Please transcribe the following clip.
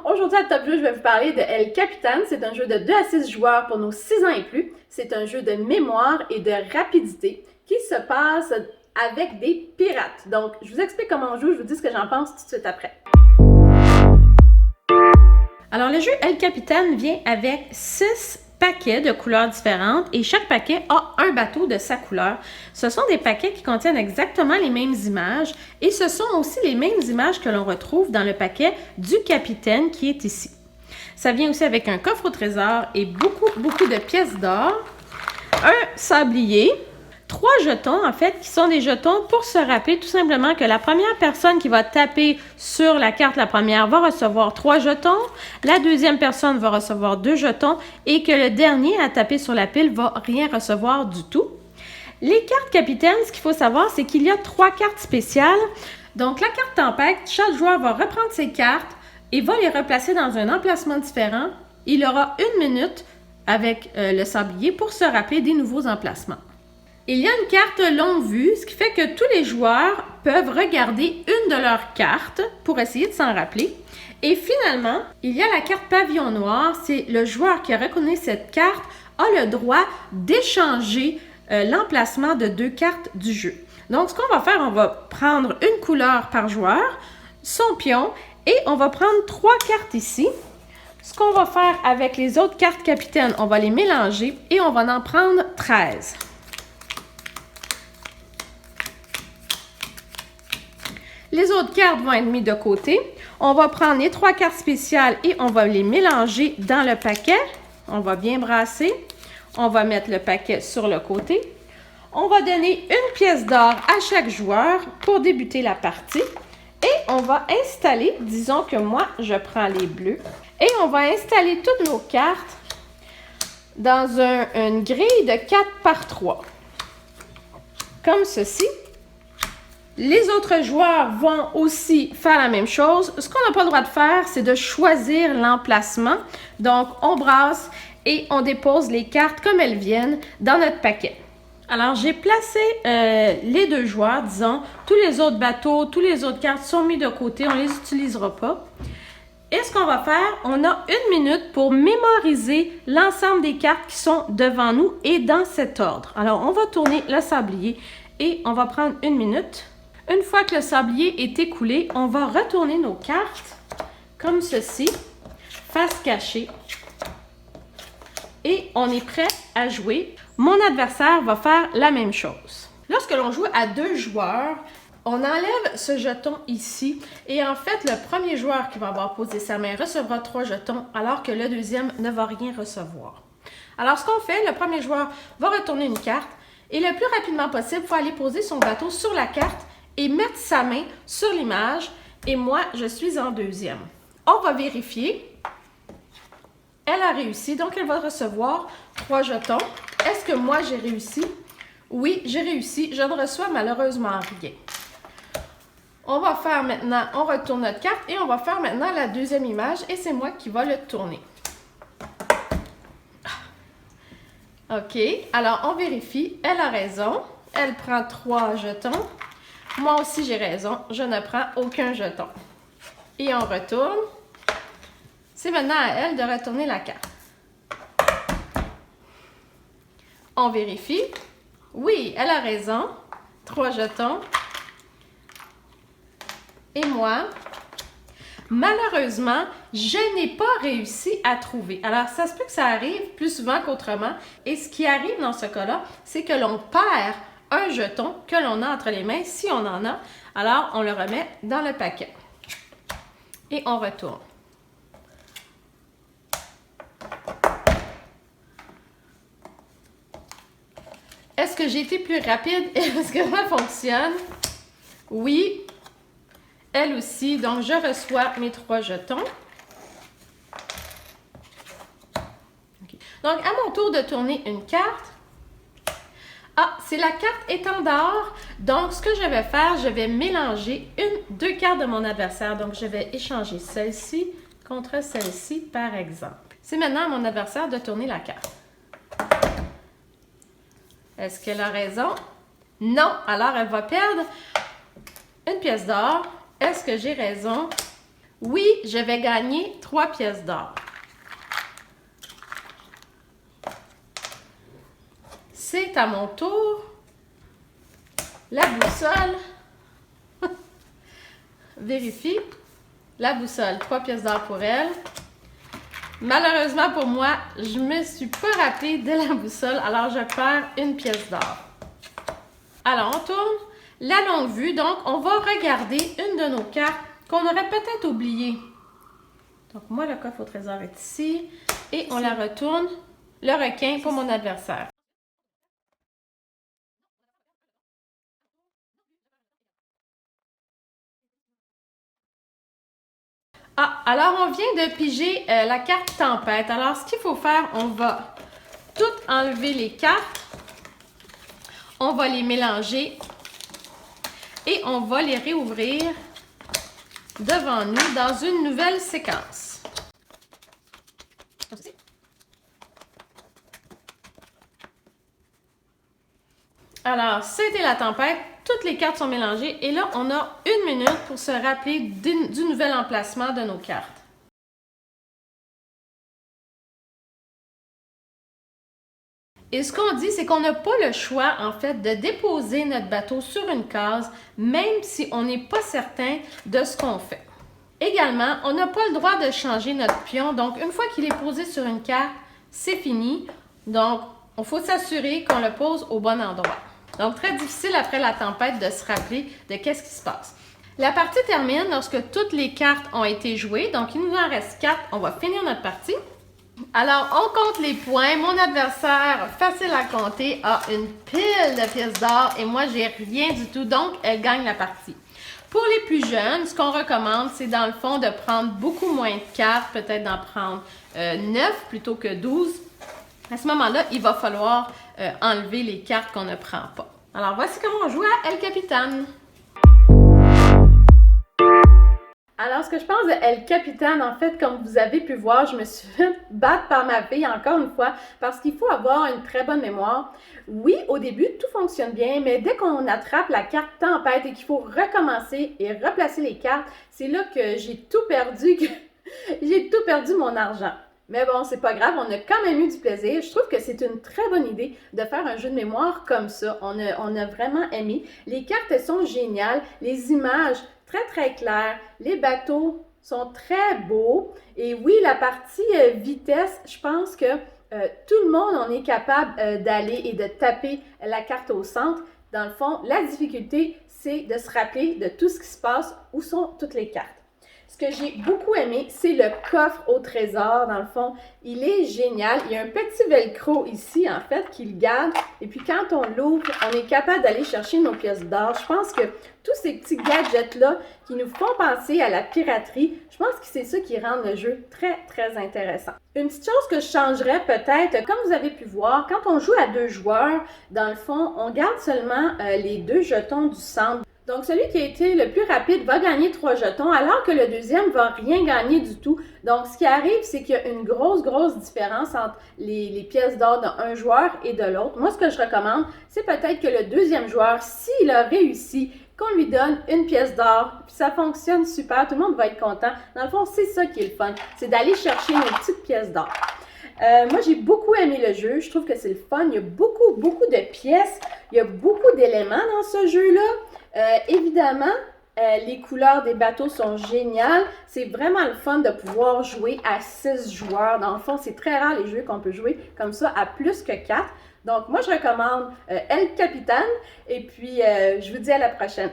Aujourd'hui à Top Jeu, je vais vous parler de El Capitan. C'est un jeu de 2 à 6 joueurs pour nos 6 ans et plus. C'est un jeu de mémoire et de rapidité qui se passe avec des pirates. Donc, je vous explique comment on joue, je vous dis ce que j'en pense tout de suite après. Alors, le jeu El Capitan vient avec 6 paquets de couleurs différentes et chaque paquet a un bateau de sa couleur. Ce sont des paquets qui contiennent exactement les mêmes images et ce sont aussi les mêmes images que l'on retrouve dans le paquet du capitaine qui est ici. Ça vient aussi avec un coffre au trésor et beaucoup de pièces d'or, un sablier, 3 jetons, en fait, qui sont des jetons pour se rappeler tout simplement que la première personne qui va taper sur la carte, la première, va recevoir 3 jetons, la deuxième personne va recevoir 2 jetons et que le dernier à taper sur la pile va rien recevoir du tout. Les cartes capitaines, ce qu'il faut savoir, c'est qu'il y a 3 cartes spéciales. Donc, la carte tempête, chaque joueur va reprendre ses cartes et va les replacer dans un emplacement différent. Il aura 1 minute avec le sablier pour se rappeler des nouveaux emplacements. Il y a une carte longue vue, ce qui fait que tous les joueurs peuvent regarder une de leurs cartes pour essayer de s'en rappeler. Et finalement, il y a la carte pavillon noir. C'est le joueur qui a reconnu cette carte a le droit d'échanger l'emplacement de 2 cartes du jeu. Donc, ce qu'on va faire, on va prendre une couleur par joueur, son pion, et on va prendre 3 cartes ici. Ce qu'on va faire avec les autres cartes capitaines, on va les mélanger et on va en prendre 13. Les autres cartes vont être mises de côté. On va prendre les 3 cartes spéciales et on va les mélanger dans le paquet. On va bien brasser. On va mettre le paquet sur le côté. On va donner une pièce d'or à chaque joueur pour débuter la partie. Et on va installer, disons que moi, je prends les bleus. Et on va installer toutes nos cartes dans une grille de 4 par 3. Comme ceci. Les autres joueurs vont aussi faire la même chose. Ce qu'on n'a pas le droit de faire, c'est de choisir l'emplacement. Donc, on brasse et on dépose les cartes comme elles viennent dans notre paquet. Alors, j'ai placé les 2 joueurs, disons. Tous les autres bateaux, toutes les autres cartes sont mis de côté. On ne les utilisera pas. Et ce qu'on va faire, on a 1 minute pour mémoriser l'ensemble des cartes qui sont devant nous et dans cet ordre. Alors, on va tourner le sablier et on va prendre 1 minute. Une fois que le sablier est écoulé, on va retourner nos cartes comme ceci, face cachée. Et on est prêt à jouer. Mon adversaire va faire la même chose. Lorsque l'on joue à 2 joueurs, on enlève ce jeton ici. Et en fait, le premier joueur qui va avoir posé sa main recevra 3 jetons, alors que le deuxième ne va rien recevoir. Alors, ce qu'on fait, le premier joueur va retourner une carte. Et le plus rapidement possible, il faut aller poser son bateau sur la carte et mettre sa main sur l'image. Et moi, je suis en deuxième. On va vérifier. Elle a réussi, donc elle va recevoir 3 jetons. Est-ce que moi, j'ai réussi? Oui, j'ai réussi. Je ne reçois malheureusement rien. On va faire maintenant, on retourne notre carte et on va faire maintenant la deuxième image et c'est moi qui va le tourner. OK, alors on vérifie. Elle a raison. Elle prend 3 jetons. Moi aussi, j'ai raison. Je ne prends aucun jeton. Et on retourne. C'est maintenant à elle de retourner la carte. On vérifie. Oui, elle a raison. 3 jetons. Et moi, malheureusement, je n'ai pas réussi à trouver. Alors, ça se peut que ça arrive plus souvent qu'autrement. Et ce qui arrive dans ce cas-là, c'est que l'on perd un jeton que l'on a entre les mains, si on en a. Alors, on le remet dans le paquet. Et on retourne. Est-ce que j'ai été plus rapide? Est-ce que ça fonctionne? Oui. Elle aussi. Donc, je reçois mes 3 jetons. Okay. Donc, à mon tour de tourner une carte. Ah, c'est la carte étendard. Donc, ce que je vais faire, je vais mélanger 2 cartes de mon adversaire. Donc, je vais échanger celle-ci contre celle-ci, par exemple. C'est maintenant à mon adversaire de tourner la carte. Est-ce qu'elle a raison? Non. Alors, elle va perdre une pièce d'or. Est-ce que j'ai raison? Oui, je vais gagner 3 pièces d'or. C'est à mon tour. La boussole. Vérifie. La boussole, 3 pièces d'or pour elle. Malheureusement pour moi, je me suis pas rappelé de la boussole, alors je perds 1 pièce d'or. Alors, on tourne la longue vue. Donc, on va regarder une de nos cartes qu'on aurait peut-être oubliée. Donc, moi, le coffre au trésor est ici. Et on la retourne. Le requin pour mon adversaire. Ah, alors on vient de piger la carte tempête. Alors, ce qu'il faut faire, on va tout enlever les cartes. On va les mélanger et on va les réouvrir devant nous dans une nouvelle séquence. Alors, c'était la tempête. Toutes les cartes sont mélangées et là, on a 1 minute pour se rappeler du nouvel emplacement de nos cartes. Et ce qu'on dit, c'est qu'on n'a pas le choix, en fait, de déposer notre bateau sur une case, même si on n'est pas certain de ce qu'on fait. Également, on n'a pas le droit de changer notre pion. Donc, une fois qu'il est posé sur une carte, c'est fini. Donc, il faut s'assurer qu'on le pose au bon endroit. Donc, très difficile après la tempête de se rappeler de qu'est-ce qui se passe. La partie termine lorsque toutes les cartes ont été jouées. Donc, il nous en reste 4. On va finir notre partie. Alors, on compte les points. Mon adversaire, facile à compter, a une pile de pièces d'or et moi, j'ai rien du tout. Donc, elle gagne la partie. Pour les plus jeunes, ce qu'on recommande, c'est dans le fond de prendre beaucoup moins de cartes, peut-être d'en prendre 9 plutôt que 12. À ce moment-là, il va falloir enlever les cartes qu'on ne prend pas. Alors, voici comment on joue à El Capitan. Alors, ce que je pense de El Capitan, en fait, comme vous avez pu voir, je me suis fait battre par ma fille encore une fois parce qu'il faut avoir une très bonne mémoire. Oui, au début, tout fonctionne bien, mais dès qu'on attrape la carte tempête et qu'il faut recommencer et replacer les cartes, c'est là que j'ai tout perdu, j'ai tout perdu mon argent. Mais bon, c'est pas grave, on a quand même eu du plaisir. Je trouve que c'est une très bonne idée de faire un jeu de mémoire comme ça. On a vraiment aimé. Les cartes, elles sont géniales. Les images, très claires. Les bateaux sont très beaux. Et oui, la partie vitesse, je pense que tout le monde, on est capable d'aller et de taper la carte au centre. Dans le fond, la difficulté, c'est de se rappeler de tout ce qui se passe, où sont toutes les cartes. Ce que j'ai beaucoup aimé, c'est le coffre au trésor. Dans le fond, il est génial. Il y a un petit velcro ici, en fait, qui le garde. Et puis, quand on l'ouvre, on est capable d'aller chercher nos pièces d'or. Je pense que tous ces petits gadgets-là qui nous font penser à la piraterie, je pense que c'est ça qui rend le jeu très intéressant. Une petite chose que je changerais peut-être, comme vous avez pu voir, quand on joue à 2 joueurs, dans le fond, on garde seulement les 2 jetons du centre. Donc, celui qui a été le plus rapide va gagner 3 jetons, alors que le deuxième va rien gagner du tout. Donc, ce qui arrive, c'est qu'il y a une grosse différence entre les pièces d'or d'un joueur et de l'autre. Moi, ce que je recommande, c'est peut-être que le deuxième joueur, s'il a réussi, qu'on lui donne une pièce d'or, puis ça fonctionne super, tout le monde va être content. Dans le fond, c'est ça qui est le fun, c'est d'aller chercher nos petites pièces d'or. Moi, j'ai beaucoup aimé le jeu, je trouve que c'est le fun, il y a beaucoup de pièces, il y a beaucoup d'éléments dans ce jeu-là. Évidemment, les couleurs des bateaux sont géniales. C'est vraiment le fun de pouvoir jouer à 6 joueurs. Dans le fond, c'est très rare les jeux qu'on peut jouer comme ça à plus que 4. Donc, moi, je recommande El Capitan. Et puis, je vous dis à la prochaine.